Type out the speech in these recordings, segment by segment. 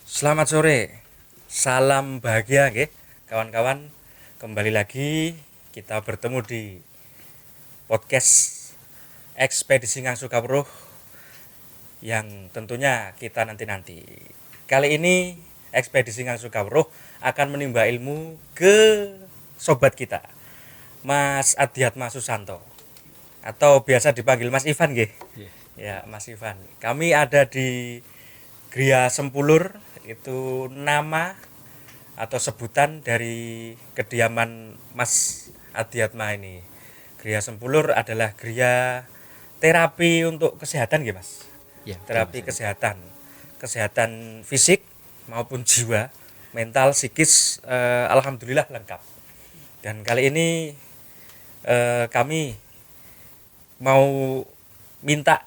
Selamat sore, salam bahagia, nggih, kawan-kawan. Kembali lagi kita bertemu di podcast Ekspedisi Ngangsu Kawruh yang tentunya kita nanti-nanti. Kali ini Ekspedisi Ngangsu Kawruh akan menimba ilmu ke sobat kita, Mas Adiatma Susanto, atau biasa dipanggil Mas Ivan, nggih. Iya. Ya, Mas Ivan. Kami ada di Gria Sempulur, itu nama atau sebutan dari kediaman Mas Adiatma ini. Gria Sempulur adalah gria terapi untuk kesehatan, gitu Mas. Ya, betul Terapi Mas Adit. kesehatan fisik maupun jiwa, mental, psikis, alhamdulillah lengkap. Dan kali ini kami mau minta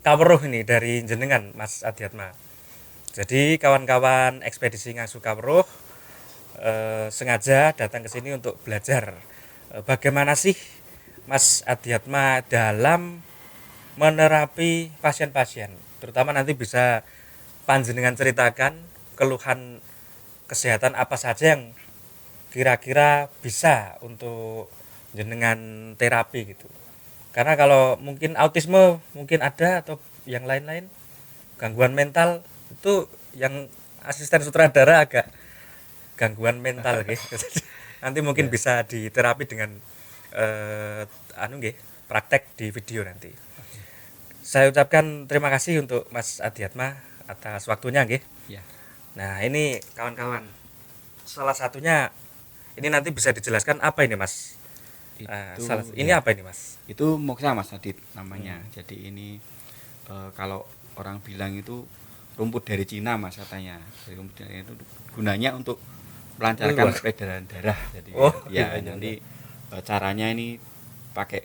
kawruh ini dari jenengan Mas Adiatma. Jadi kawan-kawan ekspedisi Ngangsu Kawruh sengaja datang ke sini untuk belajar bagaimana sih Mas Adiatma dalam menerapi pasien-pasien. Terutama nanti bisa panjenengan ceritakan keluhan kesehatan apa saja yang kira-kira bisa untuk jenengan terapi gitu. Karena kalau mungkin autisme mungkin ada atau yang lain-lain, gangguan mental itu yang asisten sutradara agak gangguan mental gitu. Nanti mungkin Ya, bisa diterapi dengan anu nggih, praktek di video nanti. oke. Saya ucapkan terima kasih untuk Mas Adiatma atas waktunya nggih. Ya, Nah, ini kawan-kawan. Salah satunya ini nanti bisa dijelaskan apa ini, Mas? itu Ini ya, apa ini, Mas? itu moksa Mas Adit namanya. Hmm. Jadi ini kalau orang bilang itu rumput dari Cina Mas katanya. Jadi rumput dari itu gunanya untuk melancarkan Luar. peredaran darah. Jadi Oh, ya iya iya iya. nanti caranya ini pakai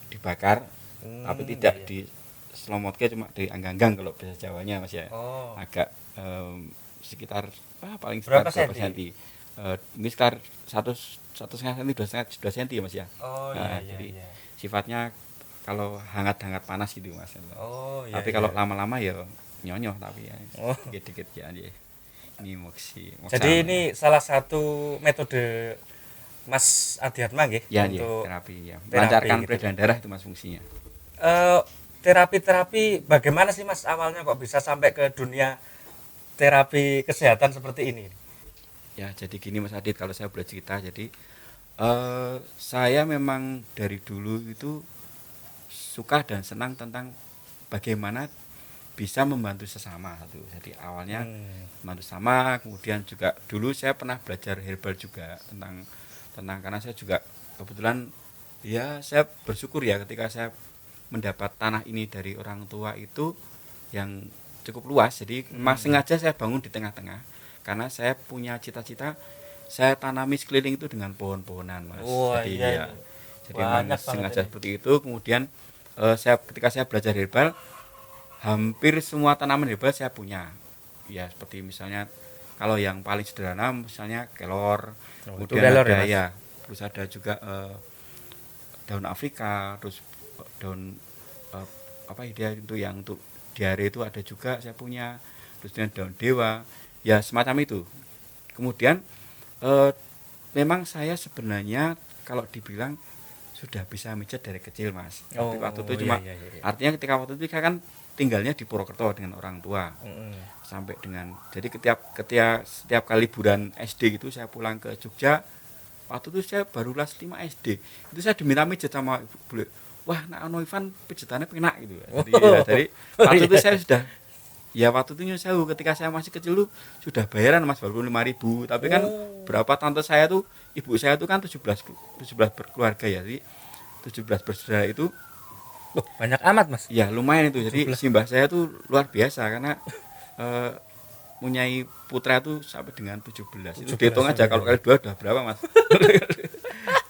dibakar tapi Iya tidak iya. di selomotke, cuma dianggang-anggang kalau bahasa Jawanya Mas ya. Oh, Agak sekitar paling sekitar berapa berapa senti? senti, mungkin sekitar satu setengah senti, dua senti ya Mas ya. Oh, iya Nah, iya jadi iya. sifatnya kalau hangat-hangat panas gitu Mas. Oh, iya Tapi iya. kalau lama-lama ya nyonyoh, tapi ya Oh, dikit-dikit ya dia. Ini moksa jadi ini namanya. salah satu metode Mas Adiatma nggih Ya dia untuk terapi ya, melancarkan terapi gitu. peredaran darah itu Mas fungsinya. Eh terapi-terapi bagaimana sih Mas awalnya kok bisa sampai ke dunia terapi kesehatan seperti ini? Ya jadi gini Mas Adit, kalau saya boleh cerita, jadi saya memang dari dulu itu suka dan senang tentang bagaimana bisa membantu sesama satu. Jadi awalnya Hmm. membantu sama, kemudian juga dulu saya pernah belajar herbal juga tentang tentang karena saya juga kebetulan ya saya bersyukur ya ketika saya mendapat tanah ini dari orang tua itu yang cukup luas. Jadi memang Hmm. sengaja saya bangun di tengah-tengah karena saya punya cita-cita saya tanami sekeliling itu dengan pohon-pohonan Mas. Wah, Jadi iya ya, ini. jadi memang Banyak banget sengaja ini. seperti itu. Kemudian ketika saya belajar herbal, hampir semua tanaman herbal saya punya. Ya seperti misalnya kalau yang paling sederhana misalnya kelor, Oh, itu kemudian kelor ya, ada Mas. ya, terus ada juga daun Afrika, terus daun eh, apa ya dia itu yang untuk diare itu ada juga saya punya, terus dengan daun dewa, ya semacam itu. Kemudian eh, memang saya sebenarnya kalau dibilang sudah bisa mijat dari kecil Mas, tapi waktu Oh, itu iya cuma iya iya iya. artinya ketika waktu itu saya kan tinggalnya di Purwokerto dengan orang tua, Mm-mm. sampai dengan jadi setiap kali liburan SD gitu saya pulang ke Jogja. Waktu itu saya baru kelas 5 SD, itu saya diminta mijet sama bule, wah nak ono Ivan pijetannya penak gitu. Jadi ya Oh, dari oh waktu itu iya. saya sudah, ya waktu itu saya ketika saya masih kecil tuh sudah bayaran Mas, baru 5.000, tapi kan Oh. berapa tante saya tuh, ibu saya tuh kan 17 berkeluarga ya, jadi 17 bersaudara itu Loh, banyak amat, Mas. ya lumayan itu. Jadi 17. simbah saya tuh luar biasa karena eh, punyai putra itu sampai dengan 17. Itu 17. dihitung Oh, aja iya kalau iya. kali dua udah berapa Mas.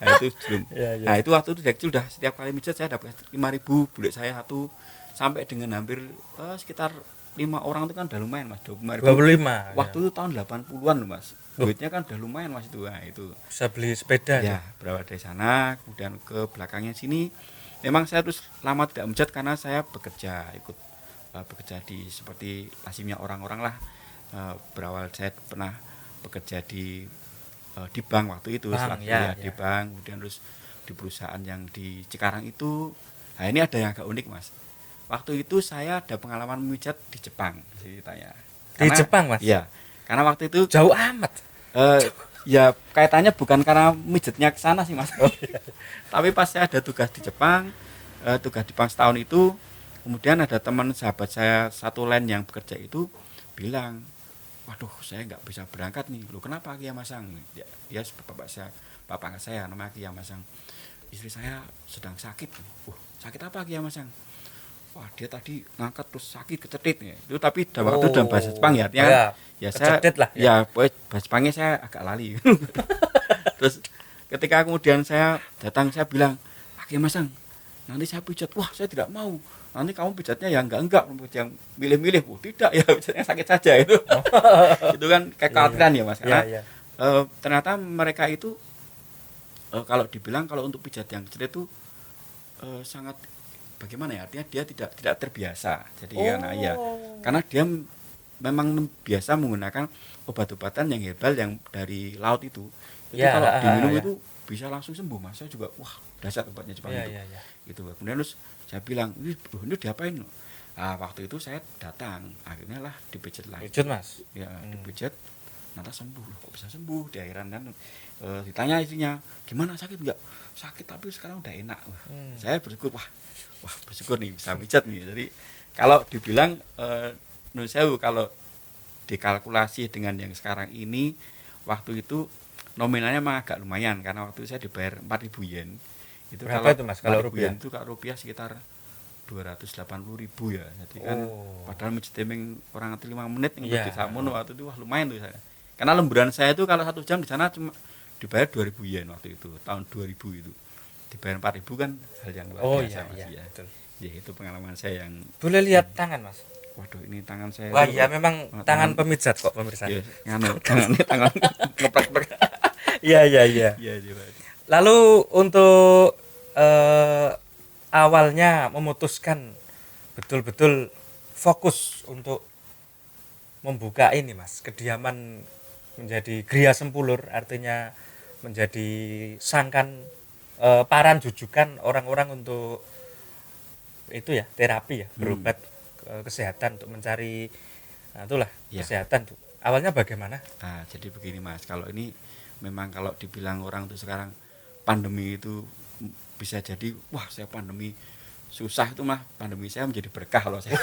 Nah itu belum. Iya iya. Nah itu waktu itu dari kecil udah setiap kali mijat saya dapat 5.000, bulik saya satu, sampai dengan hampir sekitar 5 orang itu kan udah lumayan Mas, 25.000. 25 ya. Waktu itu tahun 80-an loh Mas, Loh, duitnya kan udah lumayan Mas itu. Nah itu bisa beli sepeda tuh. ya berawal dari sana, kemudian ke belakangnya sini memang saya terus lama tidak mijat karena saya bekerja, ikut bekerja di seperti lazimnya orang-orang lah. berawal saya pernah bekerja di bank waktu itu, Bank, selaku ya, di ya. bank, kemudian terus di perusahaan yang di Cikarang itu. Nah ini ada yang agak unik mas. Waktu itu saya ada pengalaman memijat di Jepang ceritanya. Di Jepang, Mas? Iya, karena waktu itu Jauh amat. ya kaitannya bukan karena mijitnya ke sana sih mas. Tapi pas saya ada tugas di Jepang, tugas di Jepang setahun itu, kemudian ada teman sahabat saya satu lain yang bekerja itu bilang, waduh saya nggak bisa berangkat nih. Lu kenapa Ki Masang? Ya bapak saya namanya Ki Masang. Istri saya sedang sakit. Sakit apa Ki Masang? Wah dia tadi ngangkat terus sakit kecetit ya. Itu tapi waktu dalam bahasa Jepang ya, artinya ya, ya saya kecetit lah ya. bahasa Jepangnya saya agak lali. Terus ketika kemudian saya datang saya bilang, Ki Masang, nanti saya pijat. Wah saya tidak mau. Nanti kamu pijatnya yang enggak yang milih-milih. Tidak ya, pijatnya sakit saja itu. Itu kan kekhawatiran ya mas, karena ternyata mereka itu kalau dibilang kalau untuk pijat yang kecil itu sangat bagaimana ya, artinya dia tidak terbiasa. Jadi karena dia memang biasa menggunakan obat-obatan yang herbal yang dari laut itu. Jadi kalau diminum itu bisa langsung sembuh mas. Saya juga wah dahsyat obatnya Jepang itu. Gitu. Kemudian terus saya bilang, ini diapain? Nah, waktu itu saya datang, akhirnya lah dipijat lagi. Pijat mas? Ya dipijat, nanti sembuh. Loh, kok bisa sembuh? Dia heran kan. Ditanya istrinya, gimana sakit enggak? Sakit tapi sekarang udah enak. Saya bersyukur, wah bersyukur nih bisa pijat nih. Jadi kalau dibilang menurut saya kalau dikalkulasi dengan yang sekarang ini, waktu itu nominalnya memang agak lumayan karena waktu itu saya dibayar 4.000 yen. Itu berapa kalau itu mas kalau rupiah? itu kalau rupiah sekitar 280.000 ya. Jadi kan padahal menceteming orang 5 menit yang di Samono waktu itu wah lumayan tuh saya. Karena lemburan saya itu kalau 1 jam di sana cuma dibayar 2.000 yen waktu itu, tahun 2000 itu. Dibayar 4.000 kan hal yang luar biasa mas ya. Betul. Ya itu pengalaman saya yang. Boleh lihat tangan mas? Waduh ini tangan saya. Wah iya memang tangan pemijat kok pemirsa. Iya, tangan ngeplek-plek. Iya. Lalu untuk awalnya memutuskan betul-betul fokus untuk membuka ini mas, kediaman menjadi Gria Sempulur, artinya menjadi sangkan paran jujukan orang-orang untuk itu ya terapi ya, berobat kesehatan untuk mencari itulah kesehatan tuh. Awalnya bagaimana? Nah, jadi begini mas, kalau ini memang kalau dibilang orang tuh sekarang pandemi itu bisa jadi wah saya pandemi susah itu mah, pandemi saya menjadi berkah loh saya.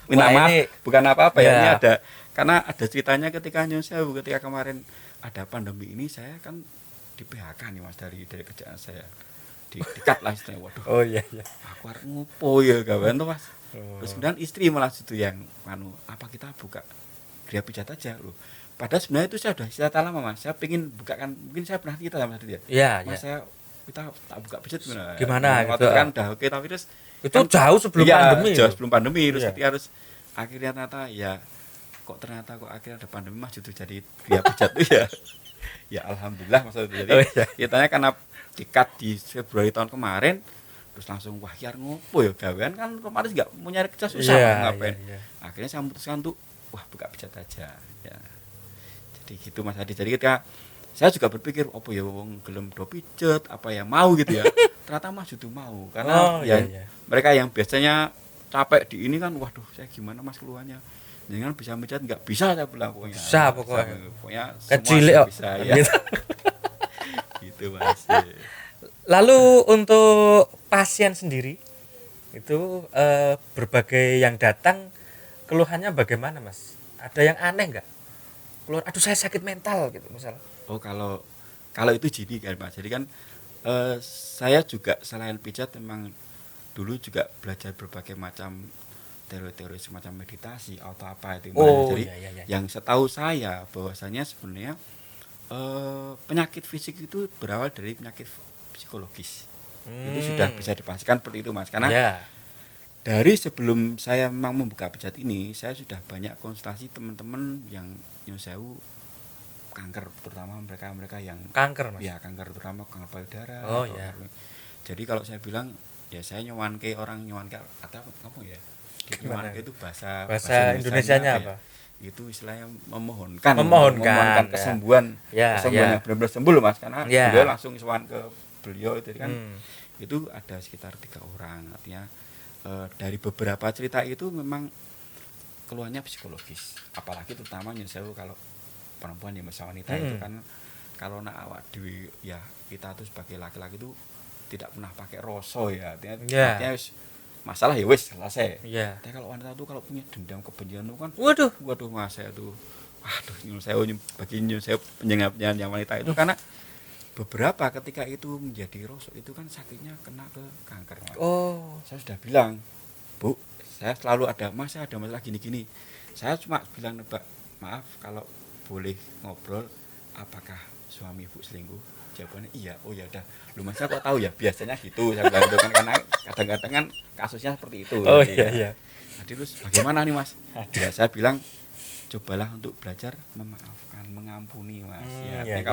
Minta maaf bukan apa-apa ya. Ini ada karena ada ceritanya ketika ketika kemarin ada pandemi ini saya kan di PHK nih mas dari kerjaan saya di-cut lah istilahnya. Waduh. Oh iya. Aku harus ngopo ya kawan tuh mas. Terus kemudian istri malah itu yang apa kita buka Gria Pijat aja loh. Padahal sebenarnya itu saya udah cerita lama mas. Saya pengen bukakan, mungkin saya pernah cerita sama dia. Iya. Mas saya kita tak buka pijat gimana gitu kan udah oke, tapi terus itu kan, jauh sebelum pandemi. Jauh sebelum pandemi terus jadi harus akhirnya ternyata akhirnya ada pandemi mas itu jadi Gria Pijat tuh ya. Ya alhamdulillah maksudnya jadi ceritanya karena di-cut di Februari tahun kemarin terus langsung wah kiar ngopo ya gawean kan otomatis enggak mau nyari kerja susah ngapain. Akhirnya saya memutuskan untuk wah buka pijat aja ya. Jadi gitu Mas Hadi. Jadi ketika saya juga berpikir apa ya wong gelem do pijat apa ya mau gitu ya. Ternyata Mas itu mau karena mereka yang biasanya capek di ini kan waduh saya gimana Mas keluarnya. Jangan bisa pijat enggak bisa saya bilang pokoknya. Bisa pokoknya kecil bisa ya. Gitu Mas. Lalu untuk pasien sendiri itu berbagai yang datang keluhannya bagaimana Mas? Ada yang aneh nggak? Keluar, aduh saya sakit mental gitu misalnya. Oh kalau itu gini kan Mas. Jadi kan saya juga selain pijat memang dulu juga belajar berbagai macam teori-teori semacam meditasi atau apa itu. Jadi yang setahu saya bahwasanya sebenarnya penyakit fisik itu berawal dari penyakit psikologis. Itu sudah bisa dipastikan seperti itu Mas. Karena dari sebelum saya memang membuka pijat ini, saya sudah banyak konsultasi teman-teman yang nyusewu kanker, terutama mereka yang kanker Mas. Ya, kanker terutama kanker payudara. Jadi kalau saya bilang ya saya nyowanke orang nyowanke atau apa ya? Nyowanke itu bahasa Indonesianya apa? itu istilahnya memohonkan Memohonkan, ya. kesembuhan Ya, yang ya. benar-benar sembuh loh Mas, karena Ya. beliau langsung sowan ke beliau itu kan. Hmm. Itu ada sekitar 3 orang, artinya dari beberapa cerita itu memang keluhannya psikologis, apalagi terutama nyusul kalau perempuan yang masa wanita itu kan, kalau nak awak dewi ya, kita tuh sebagai laki-laki itu tidak pernah pakai rasa ya, artinya masalah ya wis selesai. Iya. Tapi kalau wanita tuh kalau punya dendam kebencian itu kan, Waduh. Mas, saya tuh nyuruh saya penyengatnya yang wanita itu karena beberapa ketika itu menjadi rosok itu kan sakitnya kena ke kanker, Mas. Oh. Saya sudah bilang, Bu, saya selalu ada masalah gini-gini. Saya cuma bilang, Mbak, maaf kalau boleh ngobrol, apakah suami Ibu selingkuh? Jawabannya iya. Oh ya udah, lu Mas, saya kok tahu ya, biasanya gitu. Saya bilang gitu kan, karena kadang-kadang kan kasusnya seperti itu. Oh jadi, iya. Jadi terus bagaimana nih Mas? Ya saya bilang, cobalah untuk belajar memaafkan, mengampuni Mas. Iya.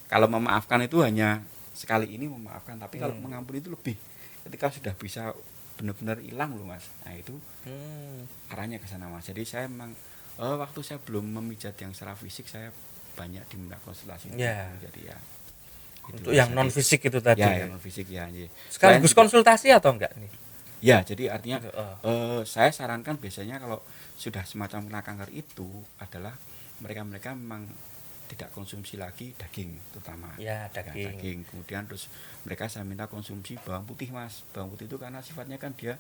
Kalau memaafkan itu hanya sekali ini memaafkan, tapi kalau mengampuni itu lebih. Ketika sudah bisa benar-benar hilang loh Mas. Nah itu arahnya ke sana Mas. Jadi saya memang waktu saya belum memijat yang secara fisik, saya banyak diminta konsultasi. Ya. Jadi ya. Untuk yang non fisik itu tadi. Ya, yang non fisik ya. Sekaligus konsultasi atau enggak nih? Ya, jadi artinya saya sarankan biasanya kalau sudah semacam kena kanker itu adalah mereka memang tidak konsumsi lagi daging terutama. Ya, daging. Kemudian terus mereka saya minta konsumsi bawang putih Mas. Bawang putih itu karena sifatnya kan dia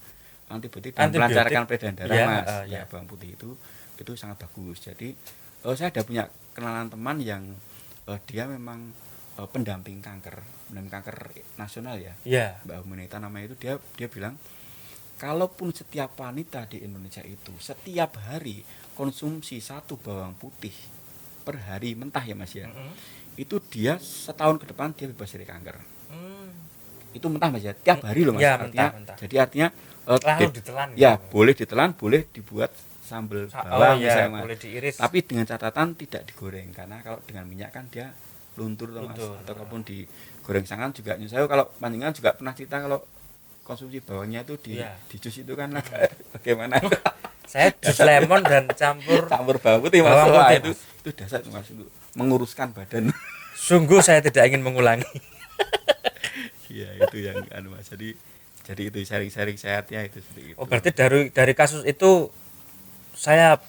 antibiotik dan melancarkan peredaran darah Mas. Ya, bawang putih itu sangat bagus. Jadi saya ada punya kenalan teman yang dia memang pendamping kanker nasional ya. Ya. Mbak Humanita namanya itu, dia bilang kalaupun setiap wanita di Indonesia itu setiap hari konsumsi 1 bawang putih per hari mentah ya Mas ya, itu dia setahun ke depan dia bebas dari kanker. Itu mentah Mas ya, tiap hari loh Mas. Ya, artinya, mentah. Jadi artinya lalu ditelan. Ya, boleh ditelan, boleh dibuat sambal bawang misalnya Mas. Boleh diiris. Tapi dengan catatan tidak digoreng, karena kalau dengan minyak kan dia luntur Mas. Ataupun digoreng sangan juga. Saya kalau panjenengan juga pernah cerita kalau konsumsi bawangnya itu di jus itu kan bagaimana? Saya jus lemon dan campur bawang putih Mas. Itu dasar Mas, itu menguruskan badan. Sungguh saya tidak ingin mengulangi. Iya, itu yang Mas. Jadi itu sharing sehatnya itu seperti itu. Oh, berarti dari kasus itu saya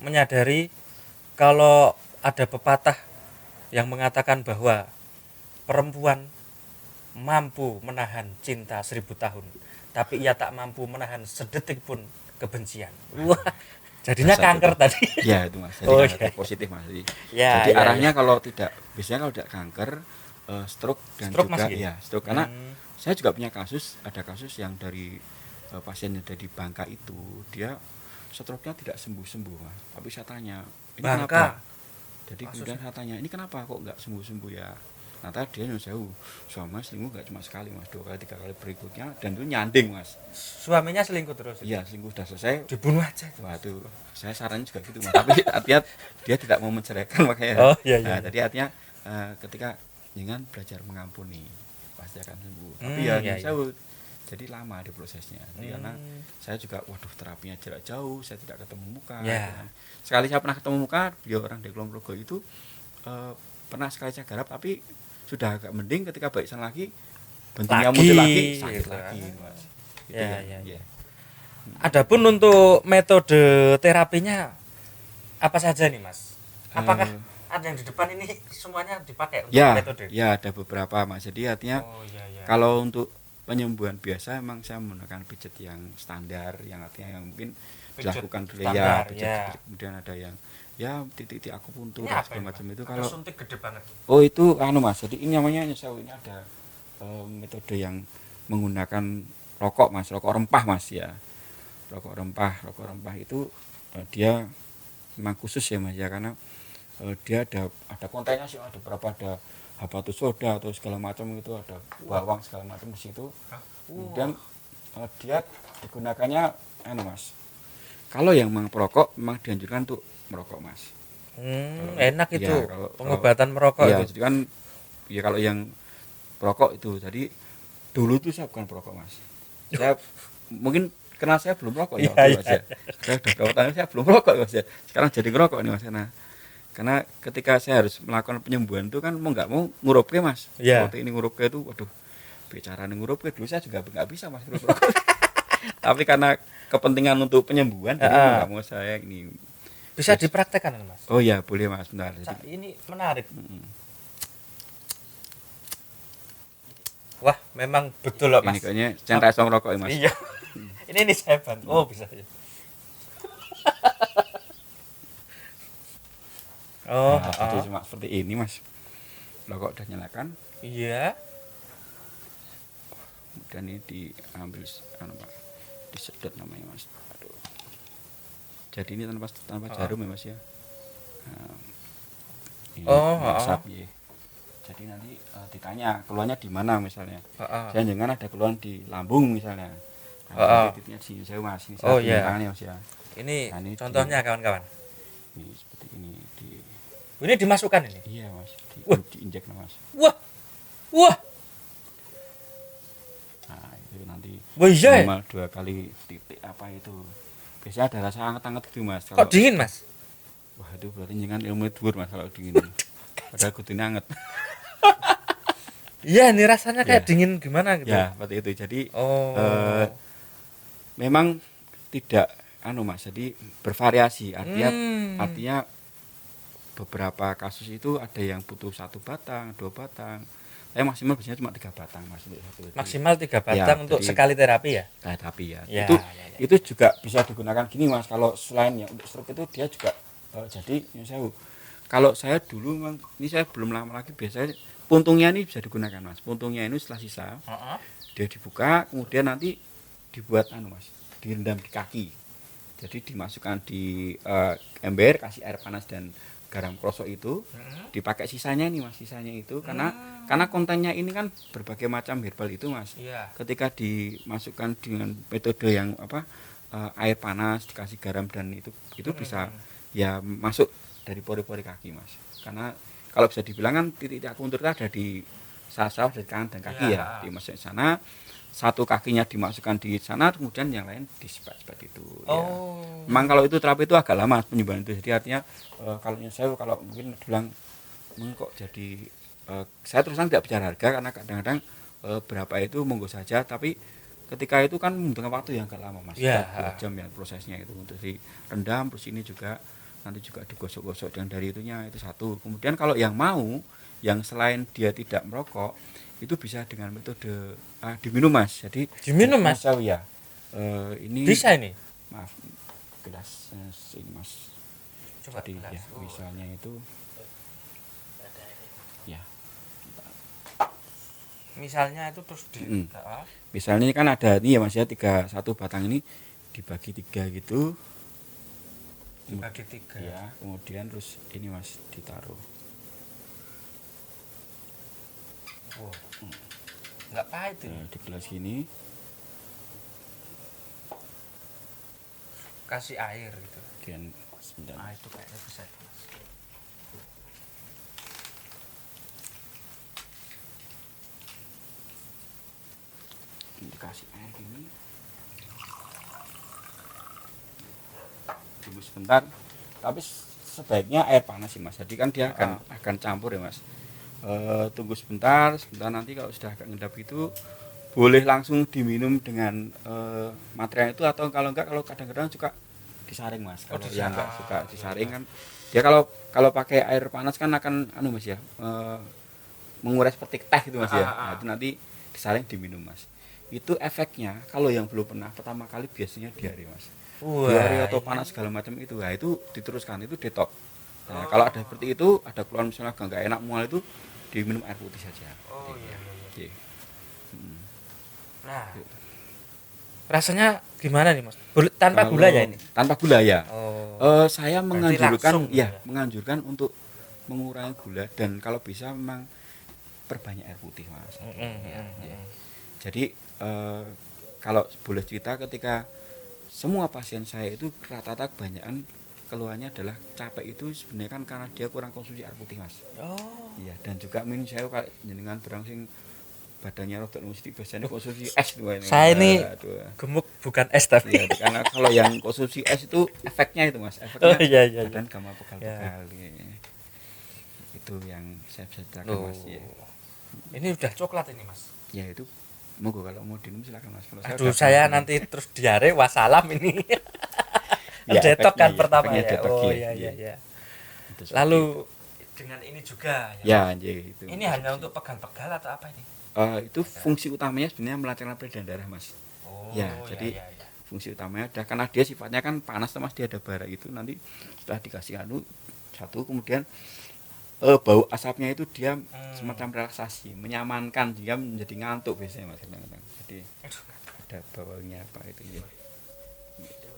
menyadari kalau ada pepatah yang mengatakan bahwa perempuan mampu menahan cinta 1000 tahun, tapi ia tak mampu menahan sedetik pun kebencian. Wah, jadinya kanker itu tadi. Iya itu Mas. Jadi positif Mas. Jadi arahnya kalau biasanya kalau tidak kanker, stroke dan juga Mas, stroke. Karena saya juga punya ada kasus yang dari pasien yang dari Bangka itu, dia stroke-nya tidak sembuh-sembuh Mas. Tapi saya tanya, ini Bangka. Kenapa? Jadi kemudian saya tanya, ini kenapa kok nggak sembuh-sembuh ya? Ternyata dia jauh, suami selingkuh nggak cuma sekali Mas, 2 kali 3 kali berikutnya, dan itu nyanding Mas. Suaminya selingkuh terus? Iya, selingkuh sudah selesai, dibunuh aja. Wah itu, saya sarannya juga gitu Mas. Tapi artinya dia tidak mau menceraikan makanya. Nah, jadi artinya ketika jangan belajar mengampuni, pasti akan sembuh. Tapi jauh, jadi lama di prosesnya. Jadi karena saya juga, terapinya jarak jauh, saya tidak ketemu muka. Sekali saya pernah ketemu muka, beliau orang di Kulon Progo itu pernah sekali saya garap, tapi sudah agak mending. Ketika baikan lagi, bentuknya muncul lagi, sakit lagi Mas. Ya. Adapun untuk metode terapinya apa saja nih Mas? Apakah ada yang di depan ini semuanya dipakai untuk metode? Ya, ada beberapa Mas. Jadi artinya kalau untuk penyembuhan biasa memang saya menggunakan pijat yang standar, yang artinya yang mungkin dilakukan dulu ya, pijat. Kemudian ada yang titik-titik akupuntur segala macam itu. Kalau suntik gede banget. Oh itu Mas. Jadi ini namanya ini ada metode yang menggunakan rokok Mas, rokok rempah Mas ya. Rokok rempah itu dia memang khusus ya Mas ya, karena dia ada kontennya sih, ada berapa, ada habatus soda atau segala macam itu, ada bawang segala macam di situ. Kemudian dia digunakannya Mas. Kalau yang memang perokok memang dianjurkan untuk merokok Mas. Enak itu pengobatan merokok itu. Jadi kan ya kalau yang perokok itu, jadi dulu itu saya bukan perokok Mas. Saya mungkin Karena saya belum rokok ya Iya, waktu itu, iya. Mas ya. Saya udah berapa tahun saya belum rokok Mas ya. Sekarang jadi ngerokok nih Mas karena ketika saya harus melakukan penyembuhan itu kan mau nggak mau ngurupke Mas. Iya. Waktu ini ngurupke itu waduh bicara ngurupke dulu saya juga nggak bisa Mas ngurup rokok. Tapi karena kepentingan untuk penyembuhan jadi mau nggak mau saya ini. Bisa dipraktekkan Mas. Oh ya boleh Mas bentar. Ini menarik. Mm-mm. Wah, memang betul loh Ini Mas. kayaknya centra song rokok ya Mas. Iya. Ini saya bantu. Oh, bisa ya. Oh, Nah, jadi cuma seperti ini Mas. Rokok udah nyalakan, iya. kemudian ini diambil Pak, disedot namanya Mas. Aduh. Jadi ini tanpa jarum ya Mas ya. Nah, ini asap ya. Jadi nanti ditanya keluarnya di mana misalnya. Jangan ada keluhan di lambung misalnya. Nah, titiknya di saya Mas. Ini saya tangannya Mas ya. Ini Nah, ini contohnya kawan-kawan. Ini seperti ini Ini dimasukkan ini. Iya Mas, diinjek Mas. Wah. Wah. Nah, itu nanti iya. minimal 2 kali titik apa itu. Biasanya ada rasa hangat-hangat gitu Mas. Kok dingin Mas? Wah itu berarti jangan ilmu dhuwur Mas kalau dingin. Padahal kudune hangat. Iya, ini rasanya kayak Ya. dingin gimana gitu. Ya, seperti itu. Jadi Oh. memang tidak Mas, jadi bervariasi. Artinya beberapa kasus itu ada yang butuh 1 batang, 2 batang. Saya maksimal biasanya cuma 3 batang Mas untuk satu. Maksimal 3 batang untuk jadi- sekali terapi ya? Tapi ya, Ya, itu juga bisa digunakan gini Mas. Kalau selain yang untuk stroke itu dia juga jadi kalau saya dulu memang ini saya belum lama lagi biasanya puntungnya ini bisa digunakan Mas. Puntungnya ini setelah sisa dia dibuka kemudian nanti dibuat Mas, direndam di kaki. Jadi dimasukkan di ember, kasih air panas dan garam krosok itu, dipakai sisanya nih Mas, sisanya itu karena kontennya ini kan berbagai macam herbal itu Mas. Iya. Ketika dimasukkan dengan metode yang air panas dikasih garam dan itu bisa ya masuk dari pori-pori kaki Mas. Karena kalau bisa dibilang kan titik akuntur itu ada di sasar dari kanan dan kaki ya, dimasukkan sana. Satu kakinya dimasukkan di sana, kemudian yang lain disipat-sipat itu. Ya. Memang kalau itu terapi itu agak lama penyembuhan itu. Jadi artinya kalau mungkin bilang kok jadi saya terus terang tidak bicara harga karena kadang-kadang berapa itu monggo saja, tapi ketika itu kan membutuhkan waktu yang agak lama Mas. 2 jam ya prosesnya itu untuk direndam, terus ini juga nanti juga digosok-gosok dan dari itunya itu satu. Kemudian kalau yang mau yang selain dia tidak merokok itu bisa dengan metode diminum Mas. Jadi diminum Mas. Ya. Ini bisa ini. Maaf, gelas ini Mas. Coba Jadi gelas. ya, misalnya itu ya. Misalnya itu terus Misalnya ini kan ada ini ya Mas ya 1 batang ini dibagi 3 gitu. Dibagi 3. Ya, kemudian terus ini Mas ditaruh. Wow. Enggak pahit ini. Di gelas ini Kasih air gitu. kemudian sebentar. Itu kayaknya bisa itu Mas. Dikasih air gini. Tunggu sebentar. Tapi sebaiknya air panas sih Mas. Jadi kan dia akan campur ya Mas. Tunggu sebentar nanti kalau sudah agak ngendap itu boleh langsung diminum dengan material itu atau kalau enggak kalau kadang-kadang suka disaring Mas. Kalau yang enggak suka disaring kan dia kalau pakai air panas kan akan Mas ya menguras seperti teh gitu Mas ya. Nah, itu nanti disaring diminum Mas. Itu efeknya kalau yang belum pernah pertama kali biasanya diare Mas. Diare atau panas segala macam itu. Nah, itu diteruskan itu detox. Nah, kalau ada seperti itu, ada keluhan misalnya enggak enak mual itu diminum air putih saja. Iya. Nah. Rasanya gimana nih Mas? Tanpa gula ya ini? Tanpa gula ya. Saya langsung, menganjurkan untuk mengurangi gula dan kalau bisa memang perbanyak air putih Mas. Jadi kalau boleh cerita ketika semua pasien saya itu rata-rata kebanyakan keluhannya adalah capek itu sebenarnya kan karena dia kurang konsumsi air putih Mas. Iya dan juga saya kayak jenengan berang sing badannya rodok mesti biasanya konsumsi es tuh ini. Saya ini Aduh. gemuk bukan es tapi. Iya, karena kalau yang konsumsi es itu efeknya itu Mas, Oh efeknya iya iya. badan gampang pegal-pegal. Ya. Itu yang saya bisa ceritakan Loh. Mas ya. Ini udah coklat ini Mas. Ya itu monggo kalau mau diminum silakan Mas. Kalau Aduh, udah saya pernah nanti terus diare wassalam ini. Ya, Detok kan efeknya, pertama efeknya ya. detok, Oh ya, iya iya iya. iya. itu seperti Lalu itu. dengan ini juga Ya, itu. Ini hanya untuk pegal-pegal atau apa ini? Itu fungsi utamanya sebenarnya melancarkan peredaran darah Mas. Oh, Ya, jadi iya, iya. fungsi utamanya ada karena dia sifatnya kan panas Mas, dia ada bara itu nanti setelah dikasih satu kemudian bau asapnya itu dia semacam relaksasi, menyamankan, dia menjadi ngantuk biasanya Mas kadang-kadang. Jadi ada baunya apa itu ya.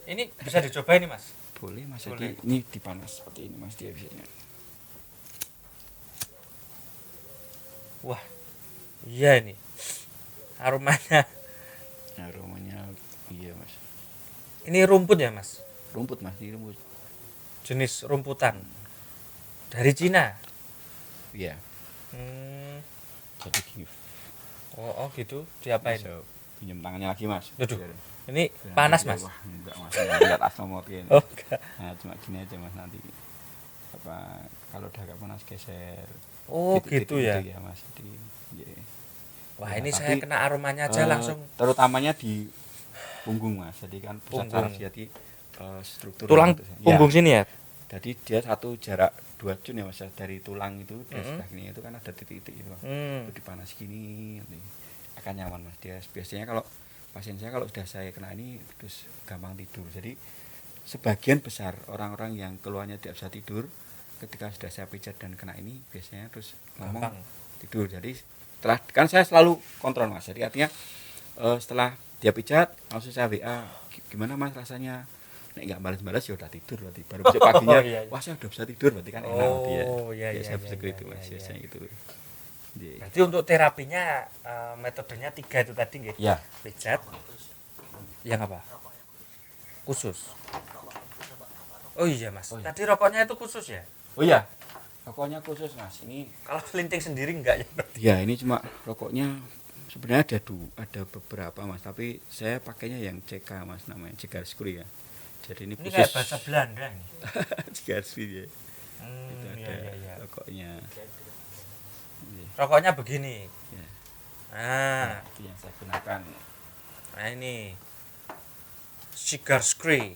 Ini bisa dicoba ini Mas. Boleh Mas, Boleh. jadi ini dipanas seperti ini Mas dia biasanya. Wah, iya ini aromanya. Aromanya iya Mas. Ini rumput ya Mas? Rumput Mas, ini rumput. Jenis rumputan dari Cina. Iya. Hmm. Jadi gini. Oh gitu. Diapain? Bisa pinjam tangannya lagi Mas. Waduh. Biar- Ini biar panas nanti- Mas. Wah, enggak Mas, lihat asam motin. Oh enggak. Nah, cuma gini aja Mas nanti. Apa kalau udah agak panas geser. Oh Titik-titik gitu ya. ya Mas. Jadi iya. Wah Ya, ini tapi, saya kena aromanya aja langsung. Terutamanya di punggung Mas. Jadi kan pusat Punggung. saraf jadi struktur Tulang gitu. Ya, punggung sini ya. jadi dia satu jarak 2 cun ya Mas ya, dari tulang itu dari Mm-mm. sebelah gini itu kan ada titik-titik itu Mas. Hmm. Itu dipanas gini nanti akan nyaman Mas. Dia biasanya kalau pasien saya kalau sudah saya kena ini terus gampang tidur. Jadi sebagian besar orang-orang yang keluarnya tidak bisa tidur ketika sudah saya pijat dan kena ini biasanya terus ngomong Gampang. tidur. Jadi setelah kan saya selalu kontrol Mas. Jadi artinya setelah dia pijat langsung saya WA, gimana Mas rasanya? Nek nggak balas-balas ya udah tidur berarti. Baru besok paginya, iya, iya. wah saya udah bisa tidur berarti kan enak berarti ya. Oh iya iya. Ya, saya iya, bersyukur iya, itu Mas, iya, biasanya iya. gitu. Iya. Berarti untuk terapinya metodenya 3 itu tadi nggih. Ya, Pijat. Yang apa? Khusus. Oh iya Mas. Oh, iya. Tadi rokoknya itu khusus ya? oh iya, rokoknya khusus Mas. Ini Kalau selinting sendiri enggak ya? ya ini cuma rokoknya sebenarnya ada beberapa Mas, tapi saya pakainya yang CK Mas, namanya Cigar Screw ya. Jadi ini Ini khusus kayak bahasa Belanda ini. Cigar Screw ya. Itu Iya ada iya iya. rokoknya. Iya, Rokoknya begini. ya. Nah, Itu yang saya gunakan. nah ini cigar scree.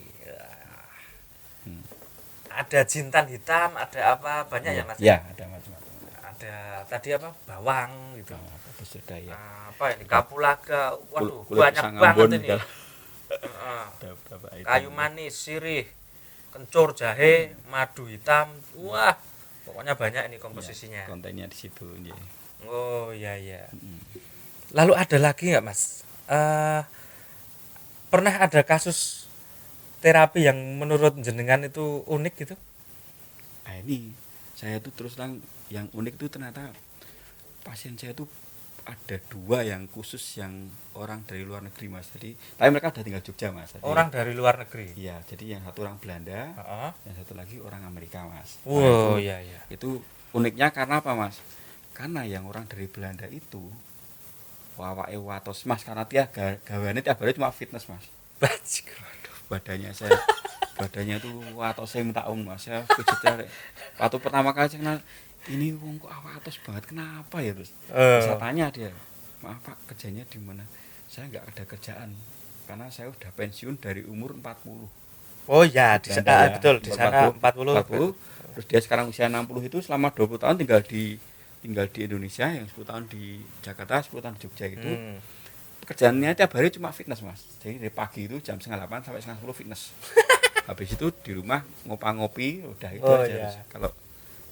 Hmm. Ada jintan hitam, ada apa banyak ya Mas? Ya, ada macam-macam. Ada tadi apa bawang gitu. Itu sudah ya. Apa ini kapulaga. Waduh, Kulit banyak pisang banget Ambon ini. juga. Heeh. Ada beberapa item. Kayu manis, sirih, kencur, jahe, madu hitam. Wah, pokoknya banyak ini komposisinya. Ya, kontennya di situ. Ya. Oh iya iya. Mm. Lalu ada lagi nggak Mas? Pernah ada kasus terapi yang menurut jenengan itu unik gitu? Nah, ini saya tuh terus terang yang unik tuh ternyata pasien saya tuh ada 2 yang khusus yang orang dari luar negeri Mas. Jadi tapi mereka udah tinggal Jogja Mas. Jadi, Orang dari luar negeri. iya, jadi yang satu orang Belanda, Heeh. yang satu lagi orang Amerika Mas. Nah, Wow, itu, iya iya. itu uniknya karena apa Mas? Karena yang orang dari Belanda itu wawake watos Mas, karena dia gaweane tiap hari cuma fitness Mas. Bajik. Badannya tuh watosnya minta Mas. Saya pijitnya waktu pertama kali saya kenal ini wong kok awatos banget, kenapa ya terus? Saya tanya dia, maaf Pak, kerjanya di mana? Saya nggak ada kerjaan karena saya udah pensiun dari umur 40. Oh ya, di Belanda sana ya, betul, di sana 40. 40. Terus dia sekarang usia 60 itu selama 20 tahun tinggal di Indonesia, yang 10 tahun di Jakarta, 10 tahun di Jogja gitu. Hmm. Pekerjaannya tiap hari cuma fitness Mas. Jadi dari pagi itu jam 7:30 sampai 9:30 fitness. Habis itu di rumah ngopi udah itu Oh, aja. iya. Terus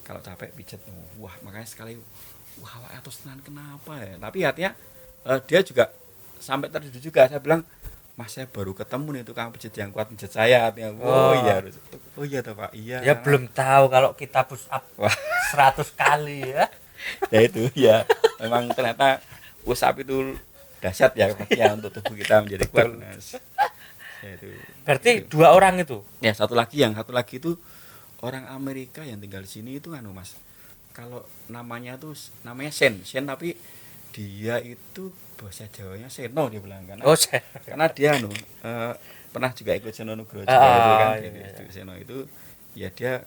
kalau capek pijet, wah makanya sekali wah awak atus tenan kenapa ya. Tapi artinya dia juga sampai terjadi juga. Saya bilang, Mas saya baru ketemu nih tukang pijet yang kuat pijet saya. Artinya, Oh. oh iya toh Pak, iya. Ya karena- belum tahu kalau kita push up Wah. 100 kali ya. Ya itu ya. Memang ternyata push up itu dahsyat ya untuk tubuh kita menjadi kuat. Mas. Ya, itu. Berarti 2 orang itu. Ya satu lagi itu orang Amerika yang tinggal di sini itu Mas. Kalau namanya tuh namanya Sen tapi dia itu bahasa Jawanya seno dia bilang kan. Oh, saya. Karena dia pernah juga ikut Seno Nugroho juga itu kan. Iya, Jadi iya. Seno itu ya dia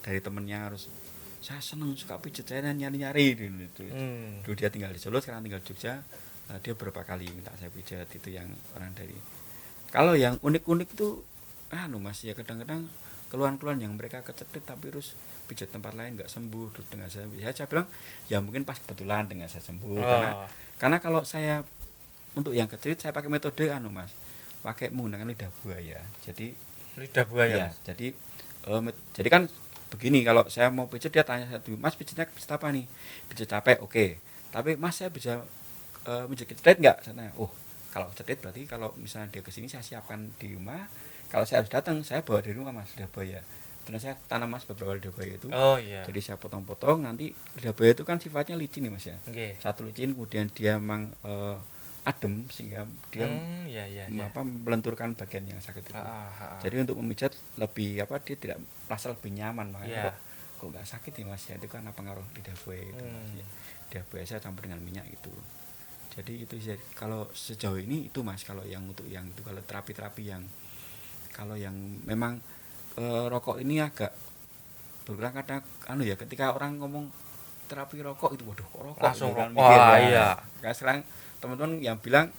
dari temennya harus saya seneng suka pijet, saya nyari-nyari gitu. Dulu dia tinggal di Solo, sekarang tinggal di Jogja. Dia beberapa kali minta saya pijat, itu yang orang dari. Kalau yang unik-unik itu Mas ya kadang-kadang keluhan-keluhan yang mereka kecetit tapi terus pijat tempat lain nggak sembuh, terus dengan saya bilang ya mungkin pas kebetulan dengan saya sembuh. Karena kalau saya untuk yang kecetit saya pakai metode Mas, pakai menggunakan lidah buaya. Jadi Lidah buaya. ya, jadi kan begini, kalau saya mau pijat dia tanya satu, Mas pijatnya pijat apa nih? Pijat capek, oke. Tapi Mas saya bisa pijat kecetit nggak? Sana, kalau kecetit berarti kalau misalnya dia kesini saya siapkan di rumah. Kalau saya harus datang, saya bawa dari rumah Mas lidah buaya. Terus saya tanam Mas beberapa lidah buaya itu. Oh iya. Jadi saya potong-potong, nanti lidah buaya itu kan sifatnya licin nih Mas ya. Oke. Satu licin, kemudian dia memang adem sehingga dia Iya. melenturkan bagian yang sakit itu. Jadi untuk memijat lebih dia tidak merasa lebih nyaman, makanya kok nggak sakit ya Mas ya, itu karena pengaruh lidah buaya itu Mas ya. Lidah buaya saya campur dengan minyak itu. Jadi itu kalau sejauh ini itu Mas, kalau yang untuk yang itu, kalau terapi-terapi yang kalau yang memang rokok ini agak berkurang kadang ketika orang ngomong terapi rokok itu waduh kok rokok Langsung gitu kan, rokok. mikir, Iya. Karena sekarang teman-teman yang bilang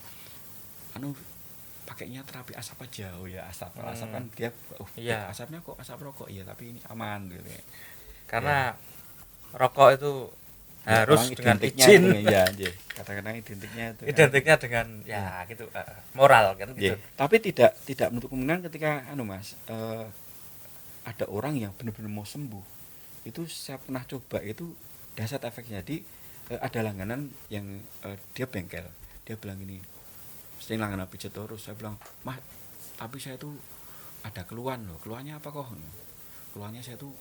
pakainya terapi asap aja. Asap kan dia Iya. asapnya kok asap rokok, iya tapi ini aman gitu ya. Karena rokok itu harus orang dengan identiknya izin. ya, kadang-kadang identiknya itu Identiknya dengan gitu, moral kan gitu. Tapi tidak menutup kemungkinan ketika Mas ada orang yang benar-benar mau sembuh, itu saya pernah coba, itu dahsyat efeknya. Jadi ada langganan yang dia bengkel, dia bilang gini, sering langganan pijat terus. Saya bilang, Mas tapi saya tuh ada keluhan loh. Keluhannya apa kok? Keluhannya saya tuh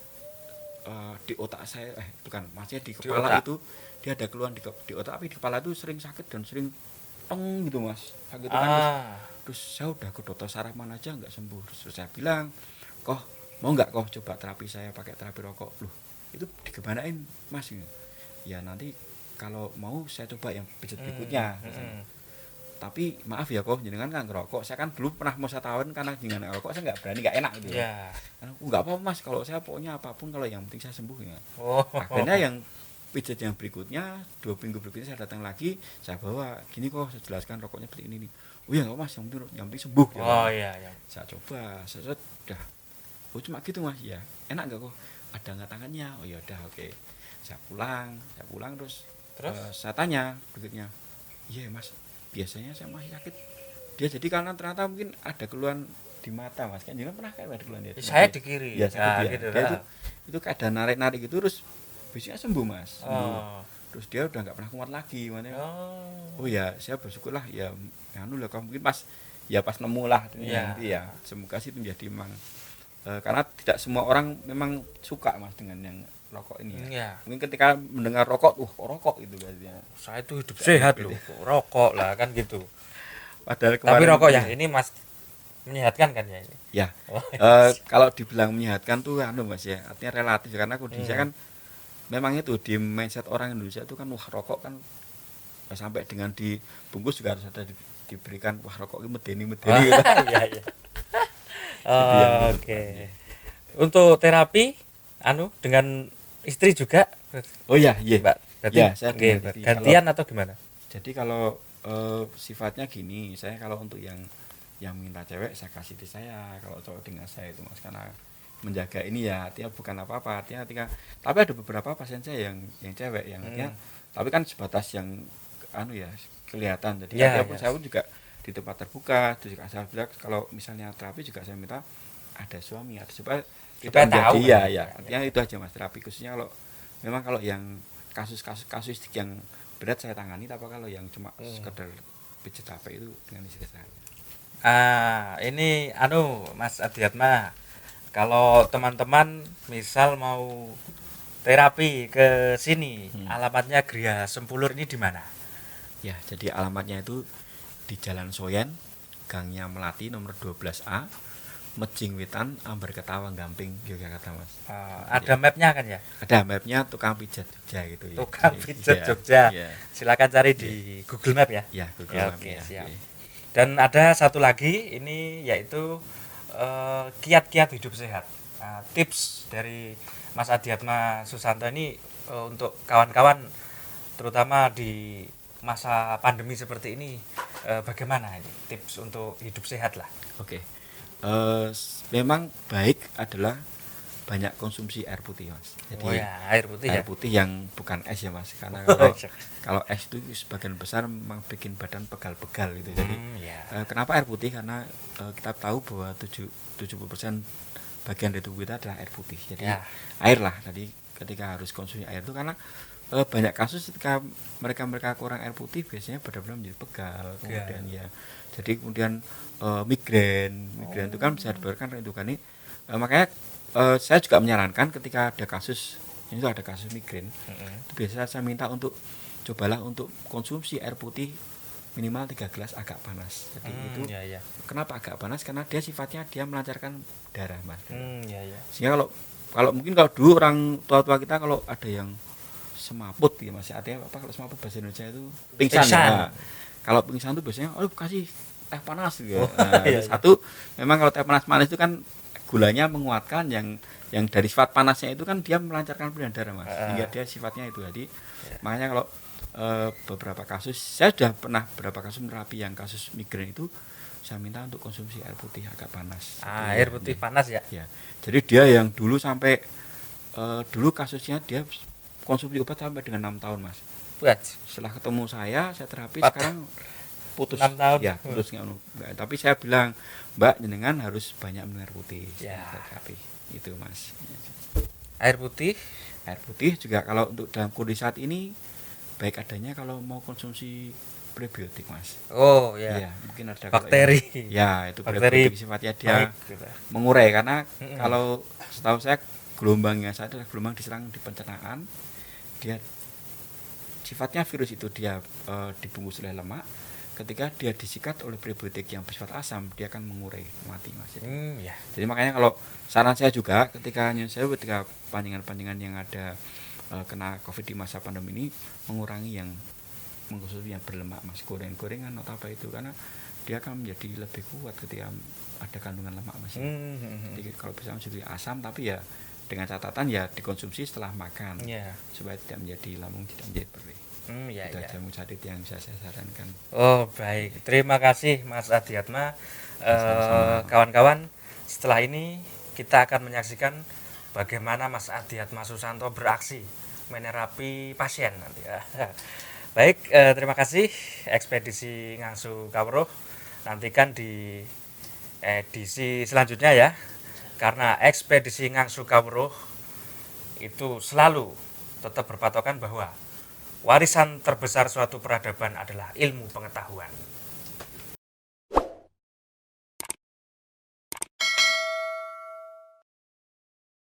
di otak saya, bukan, maksudnya di kepala itu dia ada keluhan di otak, tapi di kepala itu sering sakit dan sering tong gitu Mas, sakit kan. Terus saya udah ke dokter saraf mana aja nggak sembuh. Terus saya bilang, kok mau nggak coba terapi saya pakai terapi rokok? Loh itu digimanain Mas? Ya nanti kalau mau saya coba yang pijat berikutnya. Tapi maaf ya jenengan kan ngerokok, saya kan dulu pernah mau 1 tahun karena dengan rokok saya nggak berani, nggak enak gitu ya. Nggak apa-apa Mas, kalau saya pokoknya apapun, kalau yang penting saya sembuh ya. Akhirnya yang pijat yang berikutnya 2 minggu berikutnya saya datang lagi, saya bawa gini kok, saya jelaskan rokoknya seperti ini nih. Iya nggak Mas, yang penting sembuh ya. Iya. Saya coba, saya sudah cuma gitu Mas ya, enak nggak kok, ada nggak tangannya? Oh ya udah, oke. Saya pulang terus saya tanya berikutnya, iya Mas biasanya saya masih sakit dia, jadi karena ternyata mungkin ada keluhan di mata Mas, kan jangan pernah kayak ada keluhan dia saya di kiri ya, sakit gitu dia itu keadaan narik gitu, terus biasanya sembuh Mas, terus dia udah nggak pernah kuat lagi makanya. Ya saya bersyukurlah ya lah kamu mungkin pas nemu lah nanti ya, semoga sih itu menjadi memang karena tidak semua orang memang suka Mas dengan yang rokok ini ya. Mungkin ketika mendengar rokok, rokok itu biasanya. Saya itu hidup sehat loh, rokok lah kan gitu. Padahal tapi rokok yang ini Mas menyehatkan kan ya ini? Ya. Kalau dibilang menyehatkan tuh Mas ya, artinya relatif karena kondisi kan memang itu di mindset orang Indonesia itu kan rokok kan sampai dengan dibungkus juga harus ada diberikan rokok ini medeni gitu. Iya. Oke. Untuk terapi dengan istri juga? Mbak. Berarti saya gantian atau gimana? Jadi kalau sifatnya gini, saya kalau untuk yang minta cewek saya kasih di saya, kalau cowok dengan saya itu Mas, karena menjaga ini ya, artinya bukan apa-apa, artinya tapi ada beberapa pasien saya yang cewek yang artinya tapi kan sebatas yang kelihatan. Jadi saya pun juga di tempat terbuka, terus juga saya bilang kalau misalnya terapi juga saya minta ada suami, ada supaya kita tahu ya. Artinya itu aja Mas, terapi khususnya kalau yang kasus yang berat saya tangani, tapi kalau yang cuma sekedar pijat capek itu dengan istri saya. Ini Mas Adiatma, kalau teman-teman misal mau terapi ke sini, alamatnya Gria Sempulur ini di mana? Ya, jadi alamatnya itu di Jalan Soyen, Gangnya Melati nomor 12A. Mejing Witan, Ambar Ketawang, Gamping, Yogyakarta Mas. Ada mapnya kan ya? Ada mapnya tukang pijat Jogja gitu ya. Tukang Iya, pijat iya, Jogja. Iya, Silakan cari di Google Map ya. ya Google Ya, Map oke, ya. siap. Iya. Dan ada satu lagi ini yaitu kiat-kiat hidup sehat. Nah, tips dari Mas Adiatma Susanto ini untuk kawan-kawan terutama di masa pandemi seperti ini bagaimana ini tips untuk hidup sehat lah. Oke. Memang baik adalah banyak konsumsi air putih Mas. Jadi Oh ya, air putih air ya. putih yang bukan es ya Mas, karena Oh, kalau es itu sebagian besar memang bikin badan pegal-pegal gitu. Jadi ya. kenapa air putih? Karena kita tahu bahwa 70% bagian dari tubuh kita adalah air putih. Jadi Ya. air lah. Tadi ketika harus konsumsi air itu karena banyak kasus ketika mereka kurang air putih biasanya benar-benar menjadi pegal, kemudian ya jadi kemudian migrain itu kan bisa disebabkan itu kan ini makanya saya juga menyarankan ketika ada kasus itu ada kasus migrain itu biasa saya minta untuk cobalah untuk konsumsi air putih minimal 3 gelas agak panas. Jadi itu ya. kenapa agak panas? Karena dia sifatnya dia melancarkan darah Mas. Ya. Sehingga kalau mungkin kalau dulu orang tua-tua kita kalau ada yang semaput ya Mas, artinya apa kalau semaput bahasa Indonesia itu pingsan. Ya. Kalau pingsan itu biasanya kasih teh panas gitu. Nah, iya. Satu memang kalau teh panas itu kan gulanya menguatkan yang dari sifat panasnya itu kan dia melancarkan pilihan darah Mas. Sehingga dia sifatnya itu. Jadi makanya kalau beberapa kasus saya sudah pernah beberapa kasus menerapi yang kasus migrain itu saya minta untuk konsumsi air putih agak panas. Air putih panas ya. Ya. Jadi dia yang dulu sampai dulu kasusnya dia konsumsi obat sampai dengan 6 tahun Mas. Buat Setelah ketemu saya terapi 4 sekarang putus 6 tahun. Ya putus enggak. Tapi saya bilang Mbak jenengan harus banyak minum air putih. Ya. Saya terapi itu Mas. Air putih Juga kalau untuk dalam kondisi saat ini baik adanya kalau mau konsumsi prebiotik Mas. Oh ya. Ya mungkin ada Bakteri. Ya itu Bakteri prebiotik sifatnya dia baik, gitu. mengurai karena kalau setahu saya gelombangnya saya adalah gelombang diserang di pencernaan. Dia sifatnya virus itu dia dibungkus oleh lemak. Ketika dia disikat oleh prebiotik yang bersifat asam, dia akan mengurai mati Mas. Ya. Jadi makanya kalau saran saya juga ketika pancingan-pancingan yang ada kena COVID di masa pandemi ini mengurangi yang mengkonsumsi yang berlemak Mas, gorengan atau apa itu karena dia akan menjadi lebih kuat ketika ada kandungan lemak Mas. Jadi kalau bisa menjadi asam tapi ya dengan catatan ya dikonsumsi setelah makan supaya tidak menjadi lambung tidak menjadi perih. Itu aja mungkin yang bisa saya sarankan. Oh baik, terima kasih Mas Adiatma. Kawan-kawan, setelah ini kita akan menyaksikan bagaimana Mas Adiatma Susanto beraksi menerapi pasien nanti. Baik, terima kasih ekspedisi Ngangsu Kawruh. Nantikan di edisi selanjutnya ya. Karena ekspedisi Ngangsu Kawruh itu selalu tetap berpatokan bahwa warisan terbesar suatu peradaban adalah ilmu pengetahuan.